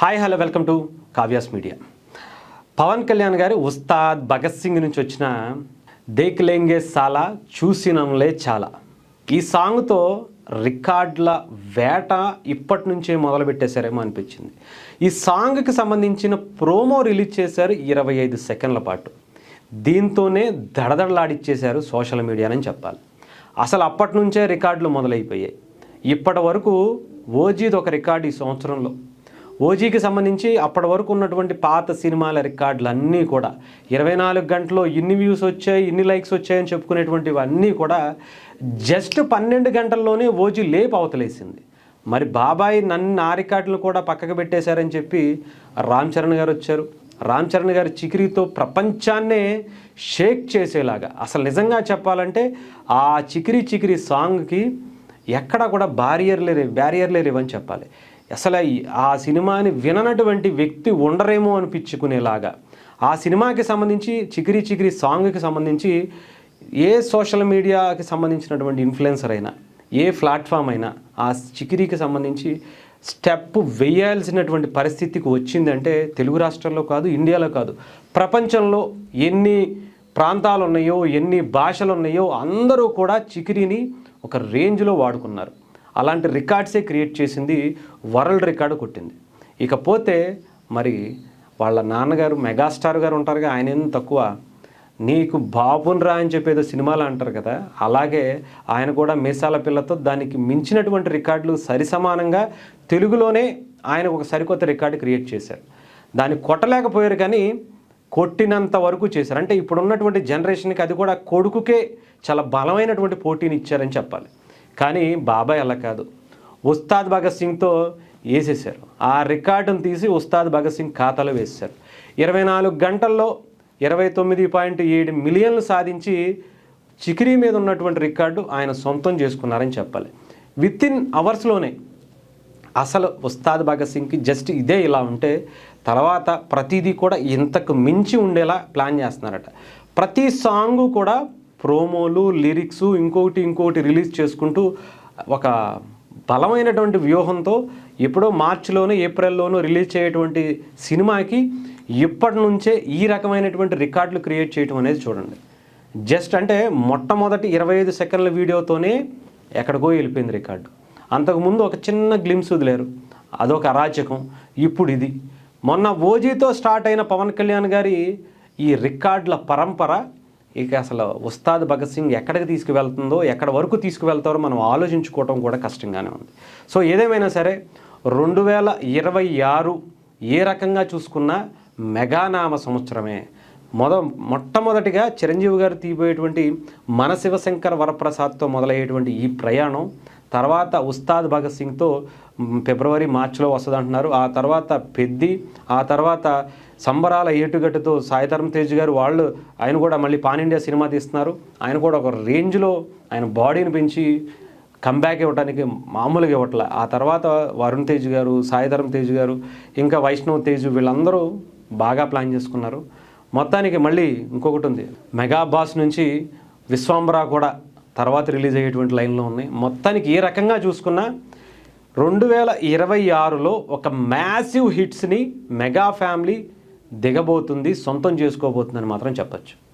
Hi hello welcome to Kavya's media. Pavan Kalyan గారు ఉస్తాద్ భగత్ సింగ్ నుంచి వచ్చిన దేక్ లేంగే సాలా చూసినంలే చాలా ఈ సాంగ్తో రికార్డుల వేట ఇప్పటి నుంచే మొదలుపెట్టేశారేమో అనిపించింది. ఈ సాంగ్కి సంబంధించిన ప్రోమో రిలీజ్ చేశారు 25 సెకండ్ల పాటు. దీంతోనే దడదడలాడిచ్చేశారు సోషల్ మీడియానని చెప్పాలి. అసలు అప్పటి నుంచే రికార్డులు మొదలైపోయాయి. ఇప్పటి వరకు ఓజీది ఒక రికార్డు ఈ సంవత్సరంలో. ఓజీకి సంబంధించి అప్పటి వరకు ఉన్నటువంటి పాత సినిమాల రికార్డులు అన్నీ కూడా 24 గంటల్లో ఇన్ని వ్యూస్ వచ్చాయి, ఇన్ని లైక్స్ వచ్చాయని చెప్పుకునేటువంటివి అన్నీ కూడా జస్ట్ 12 గంటల్లోనే ఓజీ లేపు అవతలేసింది. మరి బాబాయ్ నన్ను ఆ రికార్డులు కూడా పక్కకు పెట్టేశారని చెప్పి రామ్ చరణ్ గారు వచ్చారు. రామ్ చరణ్ గారి చికిరీతో ప్రపంచాన్నే షేక్ చేసేలాగా, అసలు నిజంగా చెప్పాలంటే ఆ చికిరీ సాంగ్కి ఎక్కడా కూడా బ్యారియర్లే లేవని చెప్పాలి. అసలు ఆ సినిమాని విననటువంటి వ్యక్తి ఉండరేమో అనిపించుకునేలాగా ఆ సినిమాకి సంబంధించి చికిరీ సాంగ్కి సంబంధించి ఏ సోషల్ మీడియాకి సంబంధించినటువంటి ఇన్ఫ్లుయెన్సర్ అయినా, ఏ ప్లాట్ఫామ్ అయినా ఆ చికిరీకి సంబంధించి స్టెప్ వేయాల్సినటువంటి పరిస్థితికి వచ్చిందంటే తెలుగు రాష్ట్రాల్లో కాదు, ఇండియాలో కాదు, ప్రపంచంలో ఎన్ని ప్రాంతాలు ఉన్నాయో, ఎన్ని భాషలు ఉన్నాయో అందరూ కూడా చికిరీని ఒక రేంజ్లో వాడుకున్నారు. అలాంటి రికార్డ్సే క్రియేట్ చేసింది, వరల్డ్ రికార్డు కొట్టింది. ఇకపోతే మరి వాళ్ళ నాన్నగారు మెగాస్టార్ గారు ఉంటారుగా, ఆయన ఏం తక్కువ, నీకు బాబుని రా అని చెప్పేదో సినిమాలు అంటారు కదా, అలాగే ఆయన కూడా మీసాల పిల్లతో దానికి మించినటువంటి రికార్డులు సరిసమానంగా తెలుగులోనే ఆయన ఒక సరికొత్త రికార్డు క్రియేట్ చేశారు. దాన్ని కొట్టలేకపోయారు కానీ కొట్టినంత వరకు చేశారు. అంటే ఇప్పుడు ఉన్నటువంటి జనరేషన్కి అది కూడా కొడుకుకే చాలా బలమైనటువంటి పోటీని ఇచ్చారని చెప్పాలి. కానీ బాబాయ్ అలా కాదు, ఉస్తాద్ భగత్ సింగ్తో వేసేశారు. ఆ రికార్డును తీసి ఉస్తాద్ భగత్ సింగ్ ఖాతాలో వేసేశారు. 24 గంటల్లో 29.7 మిలియన్లు సాధించి చికిరీ మీద ఉన్నటువంటి రికార్డు ఆయన సొంతం చేసుకున్నారని చెప్పాలి. వితిన్ అవర్స్లోనే. అసలు ఉస్తాద్ భగత్ సింగ్కి జస్ట్ ఇదే ఇలా ఉంటే తర్వాత ప్రతిదీ కూడా ఇంతకు మించి ఉండేలా ప్లాన్ చేస్తున్నారట. ప్రతి సాంగు కూడా ప్రోమోలు, లిరిక్స్, ఇంకోటి రిలీజ్ చేసుకుంటూ ఒక బలమైనటువంటి వ్యూహంతో ఎప్పుడో మార్చిలోనూ ఏప్రిల్లోనూ రిలీజ్ చేయటువంటి సినిమాకి ఇప్పటి నుంచే ఈ రకమైనటువంటి రికార్డులు క్రియేట్ చేయడం అనేది చూడండి. జస్ట్ అంటే మొట్టమొదటి 25 సెకండ్ల వీడియోతోనే ఎక్కడికో వెళ్ళిపోయింది రికార్డు. అంతకుముందు ఒక చిన్న గ్లిమ్స్ వదిలేరు, అదొక అరాచకం. ఇప్పుడు ఇది మొన్న ఓజీతో స్టార్ట్ అయిన పవన్ కళ్యాణ్ గారి ఈ రికార్డుల పరంపర ఇక అసలు ఉస్తాద్ భగత్ సింగ్ ఎక్కడికి తీసుకువెళ్తుందో, ఎక్కడ వరకు తీసుకువెళ్తారో మనం ఆలోచించుకోవటం కూడా కష్టంగానే ఉంది. సో ఏదేమైనా సరే 2026 ఏ రకంగా చూసుకున్నా మెగానామ సంవత్సరమే. మొట్టమొదటిగా చిరంజీవి గారు తీయబోయేటువంటి మన శివశంకర వరప్రసాద్తో మొదలయ్యేటువంటి ఈ ప్రయాణం తర్వాత ఉస్తాద్ భగత్ సింగ్తో ఫిబ్రవరి మార్చిలో వస్తుందంటున్నారు. ఆ తర్వాత పెద్ది, ఆ తర్వాత సంబరాల ఏటుగట్టుతో సాయిధరమ్ తేజ్ గారు ఆయన కూడా మళ్ళీ పాన్ ఇండియా సినిమా తీస్తున్నారు. ఆయన కూడా ఒక రేంజ్లో ఆయన బాడీని పెంచి కంబ్యాక్ ఇవ్వడానికి మామూలుగా ఇవ్వట్లే. ఆ తర్వాత వరుణ్ తేజ్ గారు, సాయిధరమ్ తేజ్ గారు, ఇంకా వైష్ణవ్ తేజ్ వీళ్ళందరూ బాగా ప్లాన్ చేసుకున్నారు. మొత్తానికి మళ్ళీ ఇంకొకటి ఉంది, మెగా బాస్ నుంచి విశ్వాంబరా కూడా తర్వాత రిలీజ్ అయ్యేటువంటి లైన్లో ఉన్నాయి. మొత్తానికి ఏ రకంగా చూసుకున్నా 2026లో ఒక మ్యాసివ్ హిట్స్ని మెగా ఫ్యామిలీ దిగబోతుంది, సొంతం చేసుకోబోతుందని మాత్రం చెప్పచ్చు.